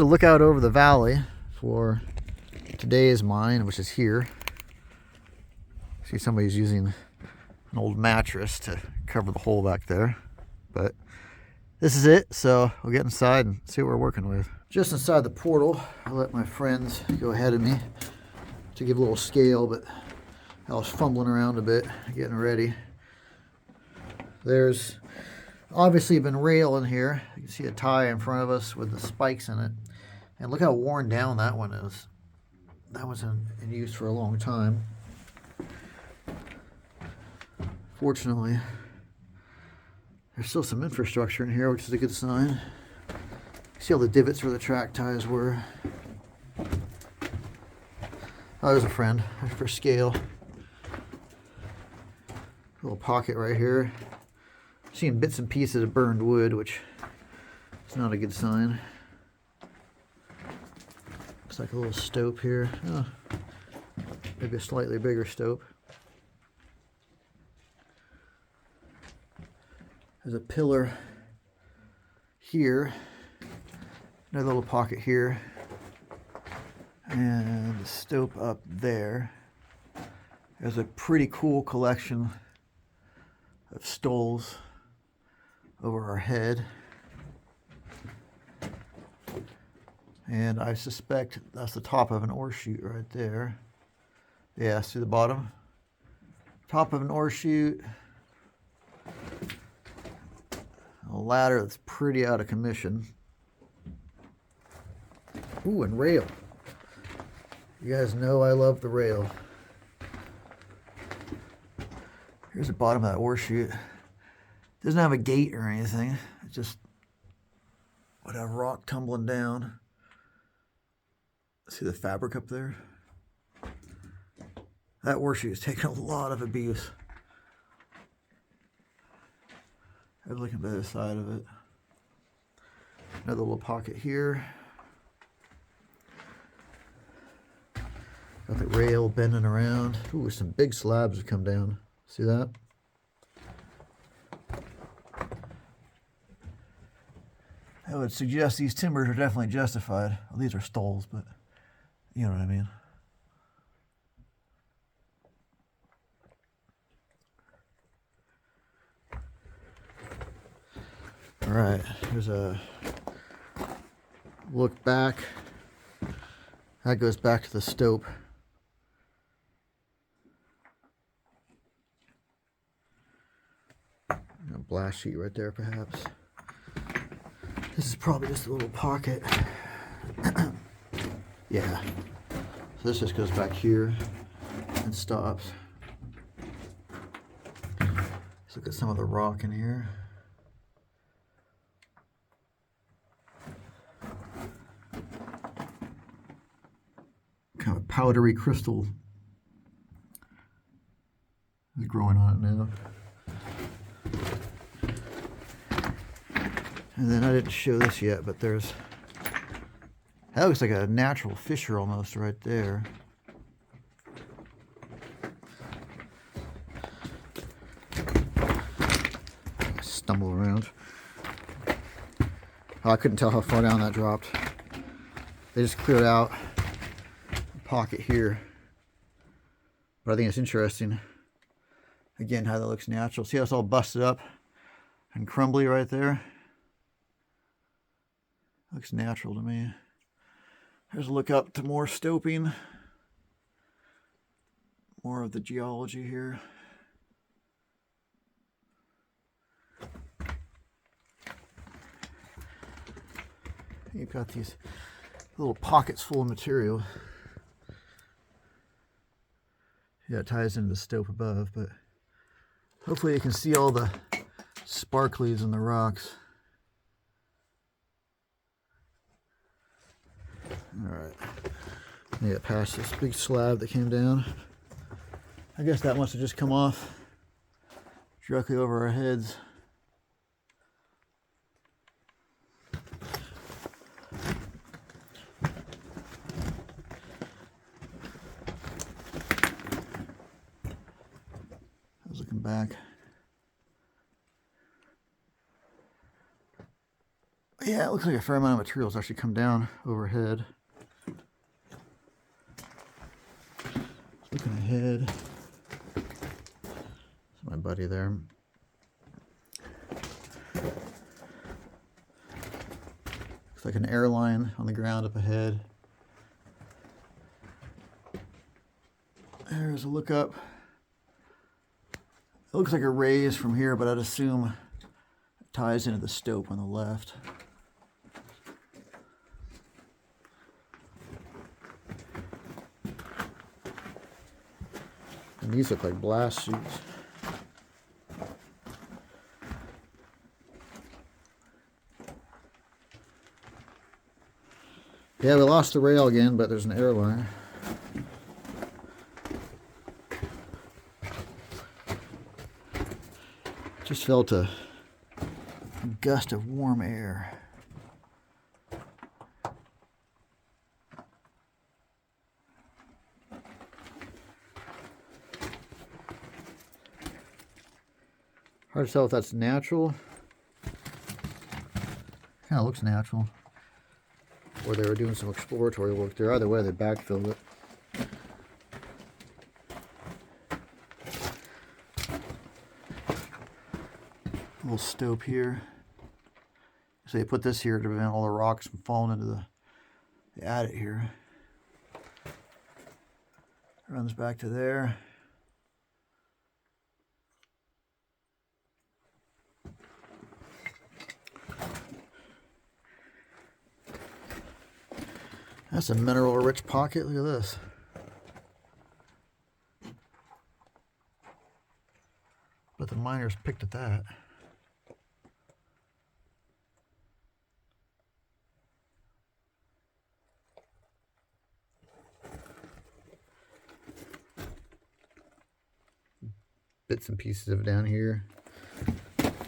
to look out over the valley for today's mine, which is here. See, somebody's using an old mattress to cover the hole back there, but this is it. So we'll get inside and see what we're working with. Just inside the portal, I let my friends go ahead of me to give a little scale, but I was fumbling around a bit, getting ready. There's obviously been rail in here. You can see a tie in front of us with the spikes in it. And look how worn down that one is. That was in use for a long time. Fortunately, there's still some infrastructure in here, which is a good sign. See all the divots where the track ties were. Oh, there's a friend for scale. Little pocket right here. Seeing bits and pieces of burned wood, which is not a good sign. Looks like a little stope here. Oh, maybe a slightly bigger stope. There's a pillar here, another little pocket here, and a stope up there. There's a pretty cool collection of stoles over our head. And I suspect that's the top of an ore chute right there. Yeah, see the bottom? Top of an ore chute. A ladder that's pretty out of commission. Ooh, and rail. You guys know I love the rail. Here's the bottom of that ore chute. Doesn't have a gate or anything. It just would have rock tumbling down. See the fabric up there? That ore chute has taken a lot of abuse. I'm looking at the other side of it. Another little pocket here. Got the rail bending around. Ooh, some big slabs have come down. See that? I would suggest these timbers are definitely justified. Well, these are stoles, but you know what I mean. All right, here's a look back. That goes back to the stope. A blast sheet right there, perhaps. This is probably just a little pocket. Yeah. So this just goes back here and stops. Let's look at some of the rock in here. Kind of powdery crystal is growing on it now. And then I didn't show this yet, but there's, that looks like a natural fissure almost right there. I stumble around. Oh, I couldn't tell how far down that dropped. They just cleared out a pocket here. But I think it's interesting, again, how that looks natural. See how it's all busted up and crumbly right there? Looks natural to me. There's a look up to more stoping. More of the geology here. You've got these little pockets full of material. Yeah, it ties into the stope above, but hopefully you can see all the sparklies in the rocks. Alright, yeah, past this big slab that came down. I guess that must have just come off directly over our heads. I was looking back. Yeah, it looks like a fair amount of materials actually come down overhead. Looking ahead. That's my buddy there. Looks like an airline on the ground up ahead. There's a look up. It looks like a raise from here, but I'd assume it ties into the stope on the left. And these look like blast chutes. Yeah, we lost the rail again, but there's an airline. Just felt a gust of warm air. Hard to tell if that's natural. Kind of looks natural. Or they were doing some exploratory work there. Either way, they backfilled it. A little stope here. So they put this here to prevent all the rocks from falling into the adit here. Runs back to there. That's a mineral-rich pocket. Look at this. But the miners picked at that. Bits and pieces of it down here.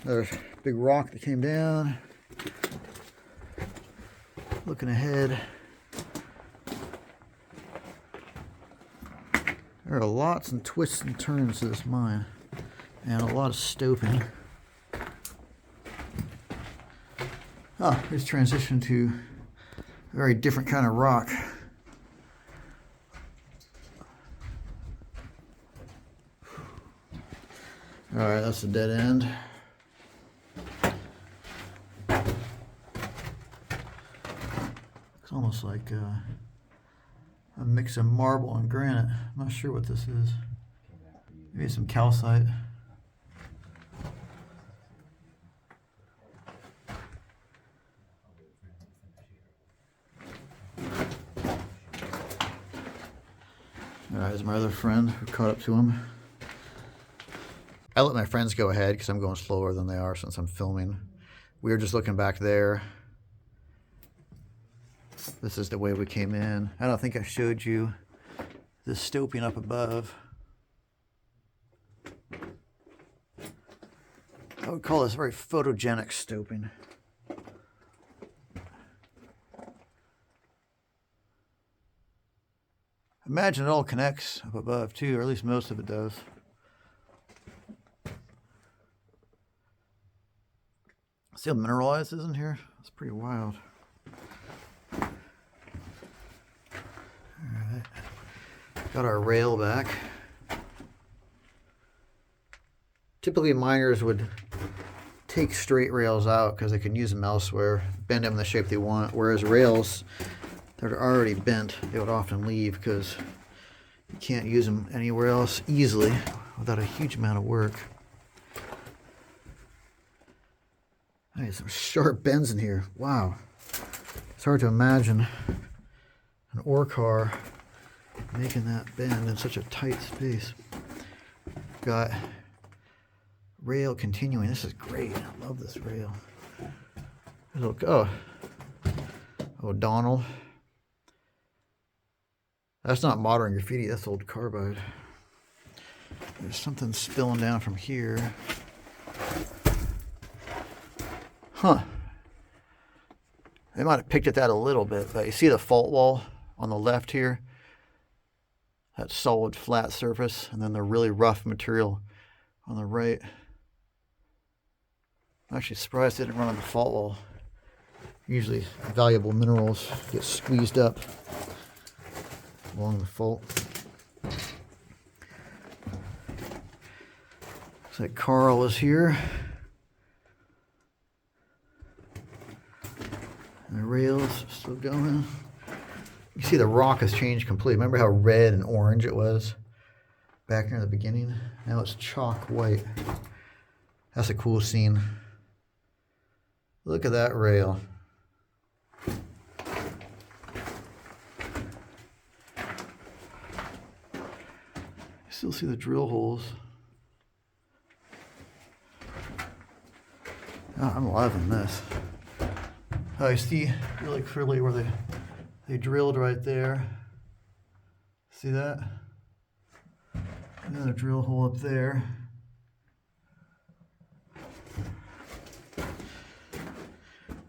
Another big rock that came down. Looking ahead. There are lots and twists and turns to this mine, and a lot of stoping. Oh, let's transition to a very different kind of rock. All right, that's a dead end. It's almost like a mix of marble and granite. I'm not sure what this is. Maybe some calcite. Alright, there's my other friend who caught up to him. I let my friends go ahead because I'm going slower than they are since I'm filming. We were just looking back there. This is the way we came in. I don't think I showed you the stoping up above. I would call this very photogenic stoping. Imagine it all connects up above too, or at least most of it does. See how mineralized is in here? It's pretty wild. Alright, got our rail back. Typically miners would take straight rails out because they can use them elsewhere, bend them in the shape they want, whereas rails that are already bent, they would often leave because you can't use them anywhere else easily without a huge amount of work. I had some sharp bends in here. Wow. It's hard to imagine an ore car making that bend in such a tight space. Got rail continuing. This is great. I love this rail. Oh, Donald. That's not modern graffiti. That's old carbide. There's something spilling down from here. Huh. They might have picked at that a little bit, but you see the fault wall on the left here? That solid flat surface, and then the really rough material on the right. I'm actually surprised they didn't run on the fault wall Usually valuable minerals get squeezed up along the fault. Looks like Carl is here. And the rails still going. You see the rock has changed completely. Remember how red and orange it was back near the beginning? Now it's chalk white. That's a cool scene. Look at that rail. Still see the drill holes. Oh, I'm loving this. Oh, you see really clearly where they drilled right there. See that? Another drill hole up there.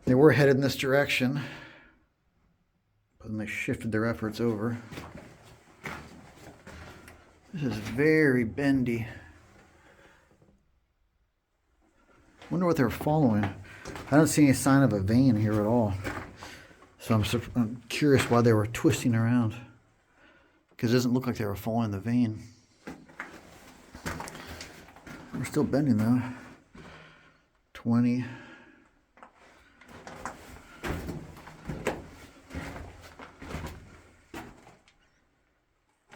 They were headed in this direction, but then they shifted their efforts over. This is very bendy. Wonder what they're following. I don't see any sign of a vein here at all. So I'm curious why they were twisting around. Because it doesn't look like they were following the vein. We're still bending though. 20.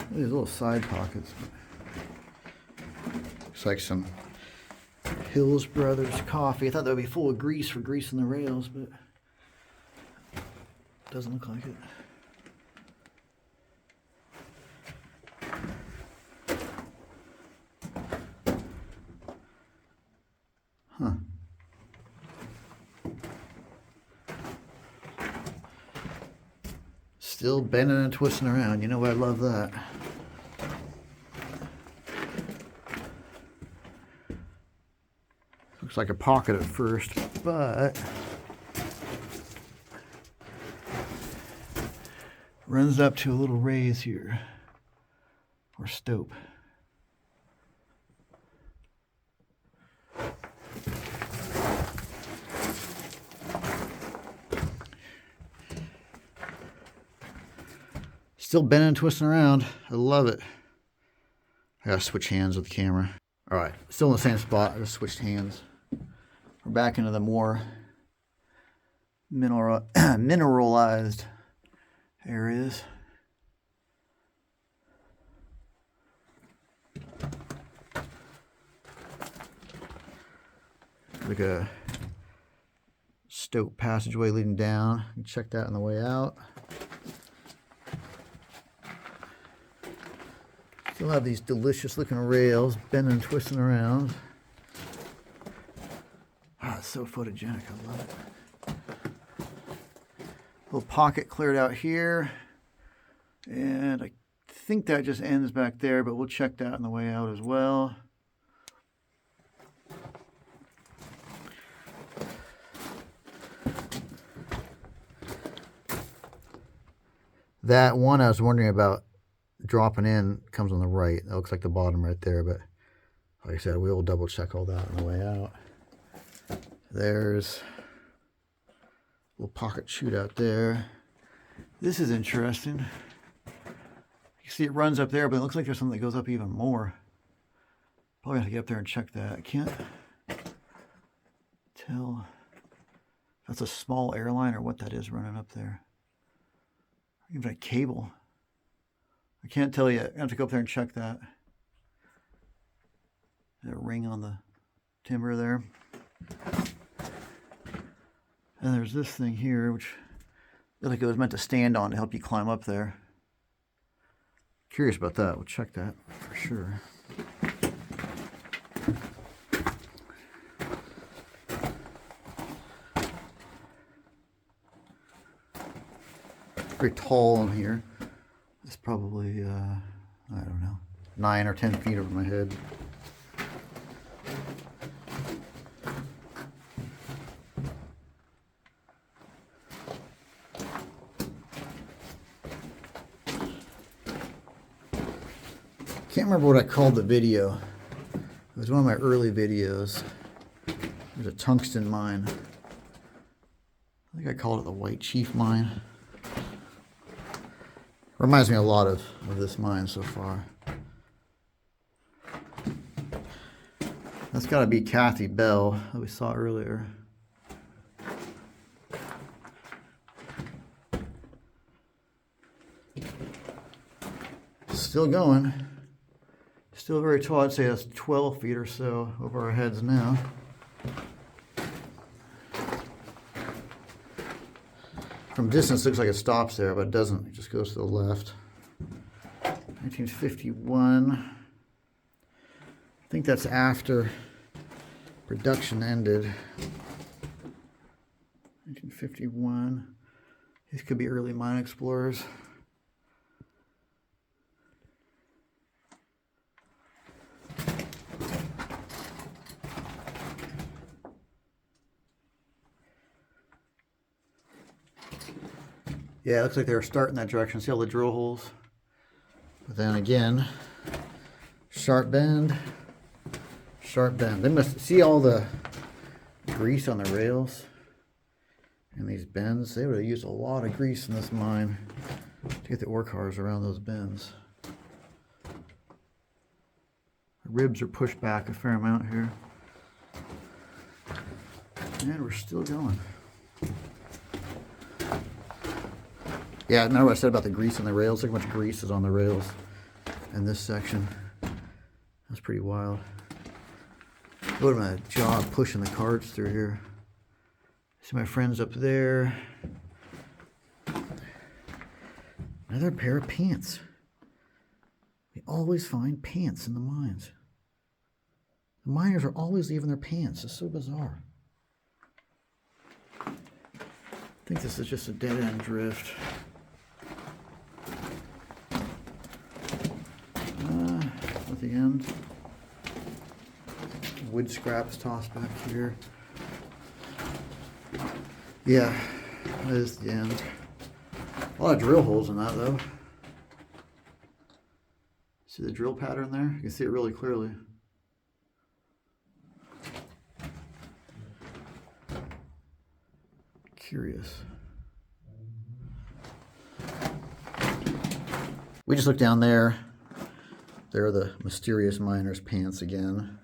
These little side pockets. Looks like some Hills Brothers coffee. I thought that would be full of grease for greasing the rails, but it doesn't look like it. Huh. Still bending and twisting around. You know what? I love that. Looks like a pocket at first, but runs up to a little raise here, or stope. Still bending and twisting around. I love it. I gotta switch hands with the camera. All right, still in the same spot. I just switched hands. We're back into the more mineralized areas. Like a stope passageway leading down. You can check that on the way out. Still have these delicious looking rails bending and twisting around. Ah, it's so photogenic, I love it. Little pocket cleared out here. And I think that just ends back there, but we'll check that on the way out as well. That one I was wondering about dropping in comes on the right. That looks like the bottom right there, but like I said, we will double check all that on the way out. There's a little pocket chute out there. This is interesting. You see it runs up there, but it looks like there's something that goes up even more. Probably have to get up there and check that. I can't tell if that's a small airline or what that is running up there. Even a cable. I can't tell yet. I have to go up there and check that. There's a ring on the timber there. And there's this thing here, which looks like it was meant to stand on to help you climb up there. Curious about that. We'll check that for sure. Very tall in here. It's probably, I don't know, 9 or 10 feet over my head. Can't remember what I called the video. It was one of my early videos. There's a tungsten mine. I think think I called it the White Chief Mine. Reminds me a lot of this mine so far. That's got to be Kathy Bell that we saw earlier. Still going. Still very tall. I'd say that's 12 feet or so over our heads now. From distance, it looks like it stops there, but it doesn't. It just goes to the left. 1951. I think that's after production ended. 1951. These could be early mine explorers. Yeah, it looks like they were starting that direction. See all the drill holes? But then again, sharp bend, sharp bend. They must see all the grease on the rails and these bends. They would have used a lot of grease in this mine to get the ore cars around those bends. The ribs are pushed back a fair amount here. And we're still going. Yeah, remember what I said about the grease on the rails? Look how much grease is on the rails in this section. That's pretty wild. It would have been a job pushing the carts through here. See my friends up there. Another pair of pants. We always find pants in the mines. The miners are always leaving their pants. It's so bizarre. I think this is just a dead-end drift. At the end. Wood scraps tossed back here. Yeah, that is the end. A lot of drill holes in that though. See the drill pattern there? You can see it really clearly. Curious. We just looked down there. There are the mysterious miner's pants again.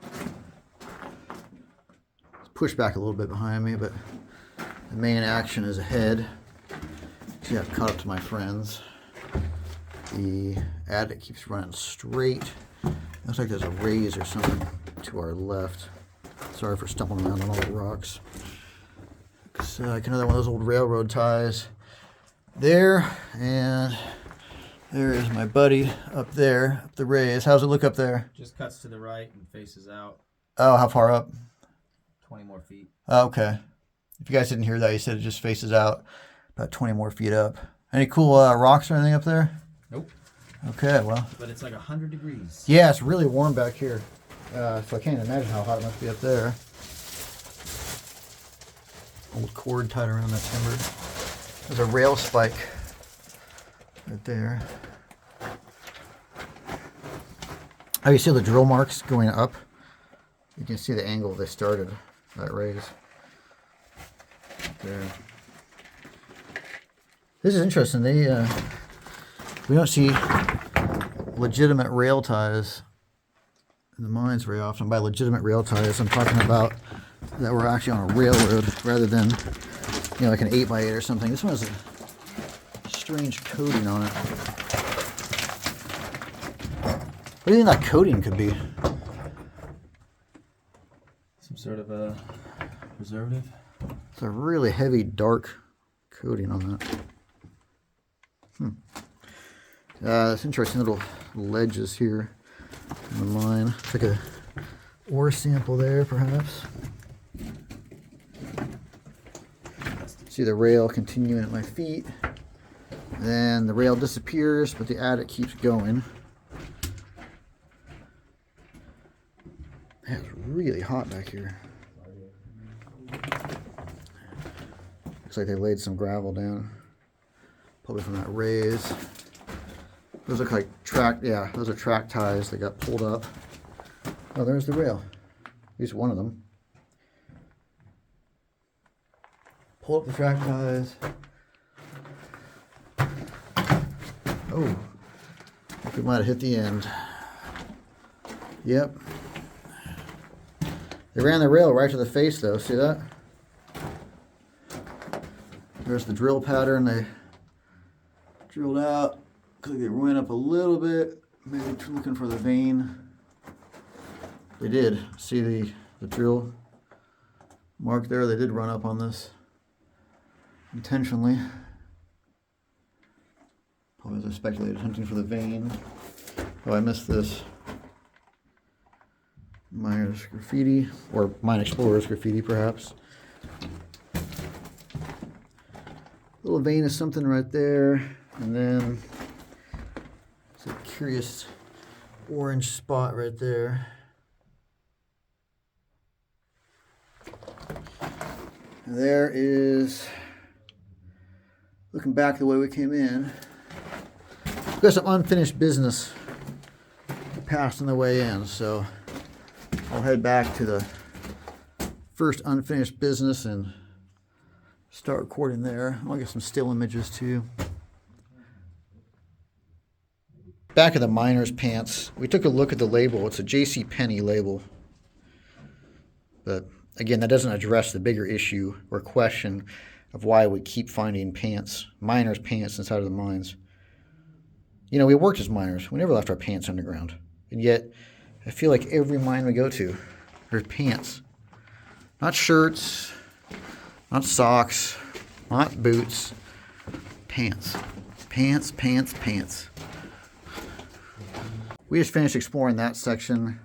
It's pushed back a little bit behind me, but the main action is ahead. See, I've caught up to my friends. The Adit keeps running straight. Looks like there's a raise or something to our left. Sorry for stumbling around on all the rocks. Looks like another one of those old railroad ties there, and there is my buddy up there, up the raise. How's it look up there? Just cuts to the right and faces out. Oh, how far up? 20 more feet. Oh, okay. If you guys didn't hear that, he said it just faces out about 20 more feet up. Any cool rocks or anything up there? Nope. Okay, well. But it's like 100 degrees. Yeah, it's really warm back here. So I can't imagine how hot it must be up there. Old cord tied around that timber. There's a rail spike right there. Oh, you see the drill marks going up? You can see the angle they started that raise. There. This is interesting. We don't see legitimate rail ties in the mines very often. By legitimate rail ties, I'm talking about that we're actually on a railroad rather than, you know, like an 8x8 or something. This one has a strange coating on it. What do you think that coating could be? Some sort of a preservative. It's a really heavy, dark coating on that. It's interesting little ledges here in the mine. It's like a ore sample there, perhaps. See the rail continuing at my feet. Then the rail disappears, but the adit keeps going. It's really hot back here. Looks like they laid some gravel down. Probably from that raise. Those look like track, yeah, those are track ties that got pulled up. Oh, there's the rail. At least one of them. Pull up the track ties. Oh, I think we might have hit the end. Yep. They ran the rail right to the face though, see that? There's the drill pattern they drilled out. Looks like they went up a little bit, maybe looking for the vein. They did. See the drill mark there? They did run up on this intentionally. Probably as I speculated, hunting for the vein. Oh, I missed this. Miner's graffiti, or mine explorer's graffiti perhaps. Little vein of something right there, and then it's a curious orange spot right there. And there is, looking back the way we came in, we've got some unfinished business passed on the way in, so I'll head back to the first unfinished business and start recording there. I'll get some still images too. Back of the miner's pants, we took a look at the label. It's a J.C. Penney label. But again, that doesn't address the bigger issue or question of why we keep finding pants, miners' pants inside of the mines. You know, we worked as miners. We never left our pants underground. And yet, I feel like every mine we go to, there's pants. Not shirts, not socks, not boots, pants. Pants, pants, pants. We just finished exploring that section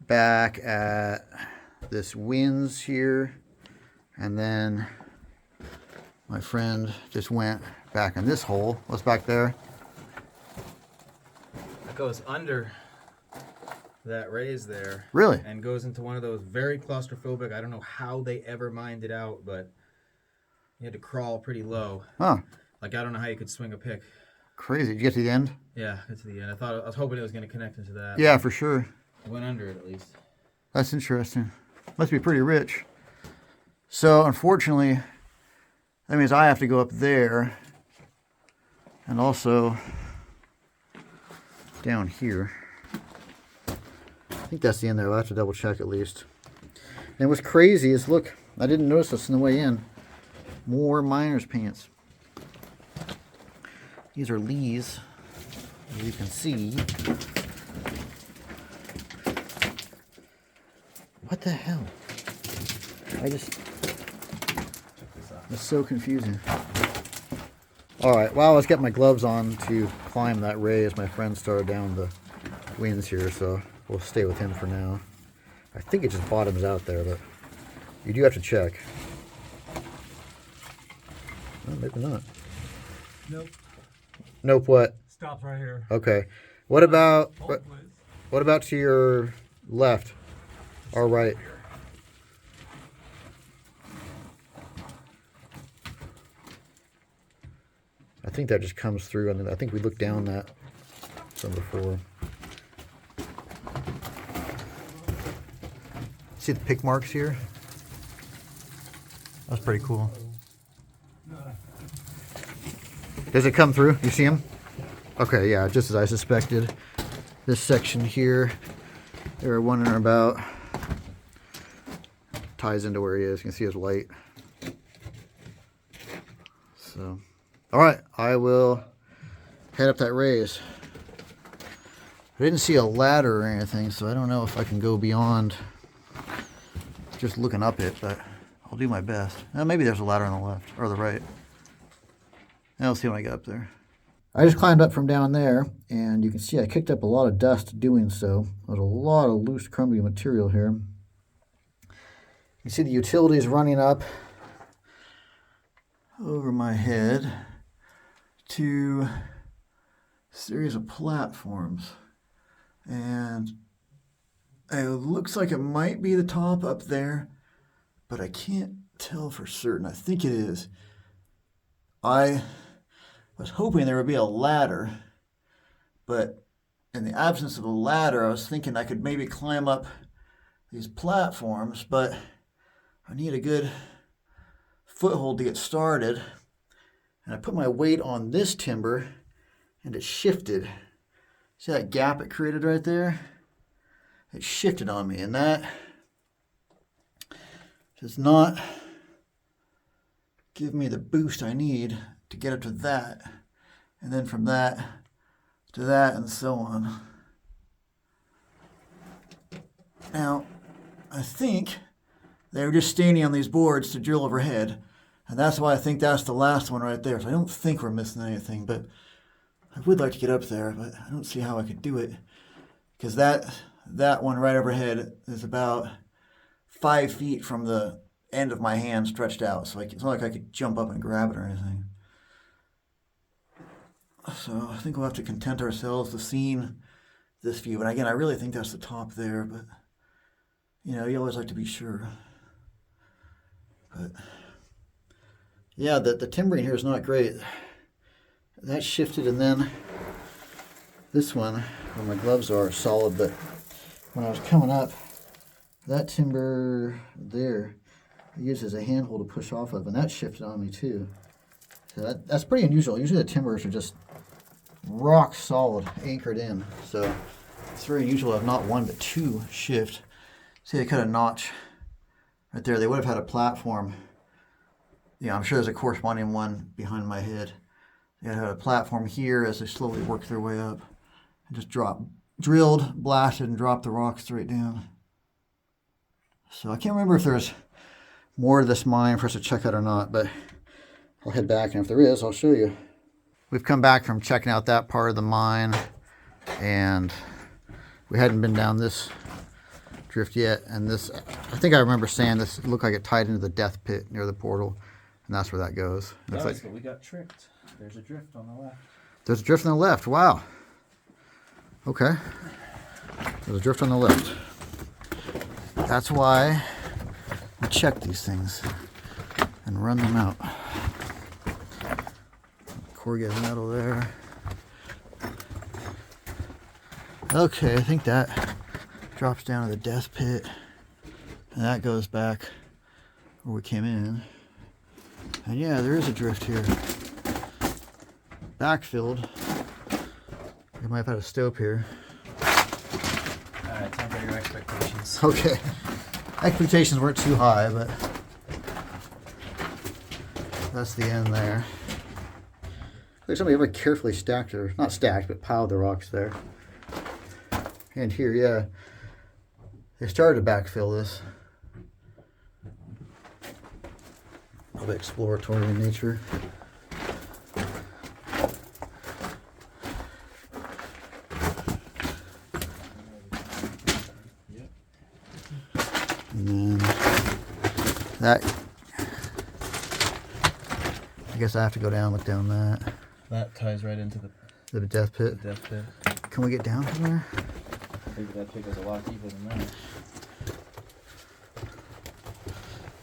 back at this winds here, and then my friend just went back in this hole. What's back there? It goes under that raise there. Really? And goes into one of those very claustrophobic, I don't know how they ever mined it out, but you had to crawl pretty low. Huh. Like, I don't know how you could swing a pick. Crazy. Did you get to the end? Yeah, get to the end. I was hoping it was going to connect into that. Yeah, for sure. I went under it at least. That's interesting. Must be pretty rich. So, unfortunately, that means I have to go up there and also down here. I think that's the end there. I'll have to double check at least. And what's crazy is, look, I didn't notice this on the way in. More miner's pants. These are Lee's, as you can see. What the hell? It's so confusing. Alright, well, let's get my gloves on to climb that raise. My friend started down the winds here, so we'll stay with him for now. I think it just bottoms out there, but you do have to check. Well, maybe not. Nope. Nope, what? Stops right here. Okay. What about Hold, please. what about to your left or right? I think that just comes through, and I think we looked down that some before. See the pick marks here? That's pretty cool. Does it come through? You see them? Okay, yeah, just as I suspected. This section here, they were wondering about. Ties into where he is. You can see his light. So, all right, I will head up that raise. I didn't see a ladder or anything, so I don't know if I can go beyond just looking up it, but I'll do my best. Maybe there's a ladder on the left or the right. I'll see when I get up there. I just climbed up from down there, and you can see I kicked up a lot of dust doing so. There's a lot of loose, crumbly material here. You can see the utilities running up over my head to a series of platforms. And it looks like it might be the top up there, but I can't tell for certain. I think it is. I was hoping there would be a ladder, but in the absence of a ladder, I was thinking I could maybe climb up these platforms, but I need a good foothold to get started. And I put my weight on this timber and it shifted. See that gap it created right there? It shifted on me, and that does not give me the boost I need to get up to that. And then from that to that and so on. Now, I think they were just standing on these boards to drill overhead. And that's why I think that's the last one right there. So I don't think we're missing anything, but I would like to get up there, but I don't see how I could do it. Because that one right overhead is about 5 feet from the end of my hand stretched out. So it's not like I could jump up and grab it or anything. So I think we'll have to content ourselves with seeing this view. And again, I really think that's the top there, but you know, you always like to be sure. But yeah, the timbering here is not great. That shifted, and then this one, where my gloves are solid, but when I was coming up, that timber there, I used as a handhold to push off of, and that shifted on me too. So that's pretty unusual. Usually the timbers are just rock solid, anchored in. So it's very unusual to have not one but two shift. See, they cut a notch right there. They would have had a platform. Yeah, I'm sure there's a corresponding one behind my head. They had a platform here as they slowly worked their way up. And just drilled, blasted, and dropped the rock straight down. So I can't remember if there's more to this mine for us to check out or not, but I'll head back, and if there is, I'll show you. We've come back from checking out that part of the mine, and we hadn't been down this drift yet. And this, I think I remember saying this looked like it tied into the death pit near the portal, and that's where that goes. That's like, but we got tricked. There's a drift on the left. There's a drift on the left. Wow. Okay. There's a drift on the left. That's why we check these things and run them out. Corrugated metal there. Okay, I think that drops down to the death pit, and that goes back where we came in. And yeah, there is a drift here. Backfilled. We might have had a stope here. Alright, temper your expectations. Okay. Expectations weren't too high, but that's the end there. Like somebody ever carefully stacked, or not stacked, but piled the rocks there. And here, yeah, they started to backfill this. A little bit exploratory in nature. And then that, I guess I have to go down, look down that. That ties right into The death pit. the death pit. Can we get down from there? I think that pit is a lot deeper than that.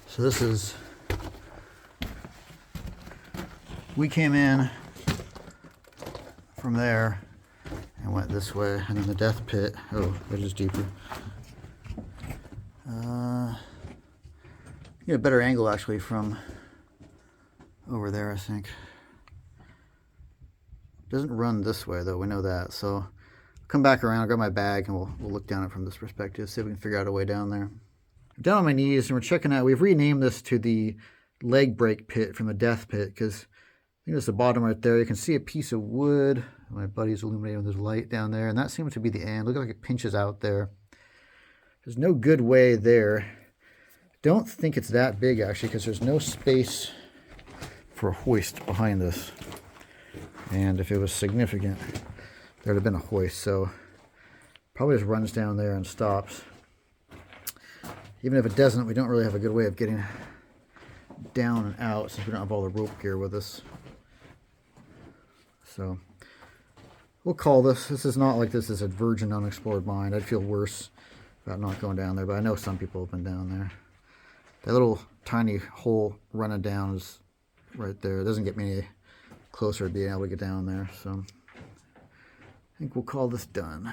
So this is, we came in from there and went this way, and then the death pit, oh, it is deeper. Get a better angle actually from over there, I think. Doesn't run this way though, we know that. So come back around, grab my bag, and we'll look down it from this perspective, see if we can figure out a way down there. I'm down on my knees, and we're checking out, we've renamed this to the leg break pit from the death pit, because I think that's the bottom right there. You can see a piece of wood. My buddy's illuminating with his light down there, and that seems to be the end. Look like it pinches out there. There's no good way there. Don't think it's that big actually, because there's no space for a hoist behind this. And if it was significant, there'd have been a hoist. So probably just runs down there and stops. Even if it doesn't, we don't really have a good way of getting down and out since we don't have all the rope gear with us. So we'll call this. This is not like this is a virgin unexplored mine. I'd feel worse about not going down there, but I know some people have been down there. That little tiny hole running down is right there. It doesn't get me any closer to being able to get down there. So I think we'll call this done.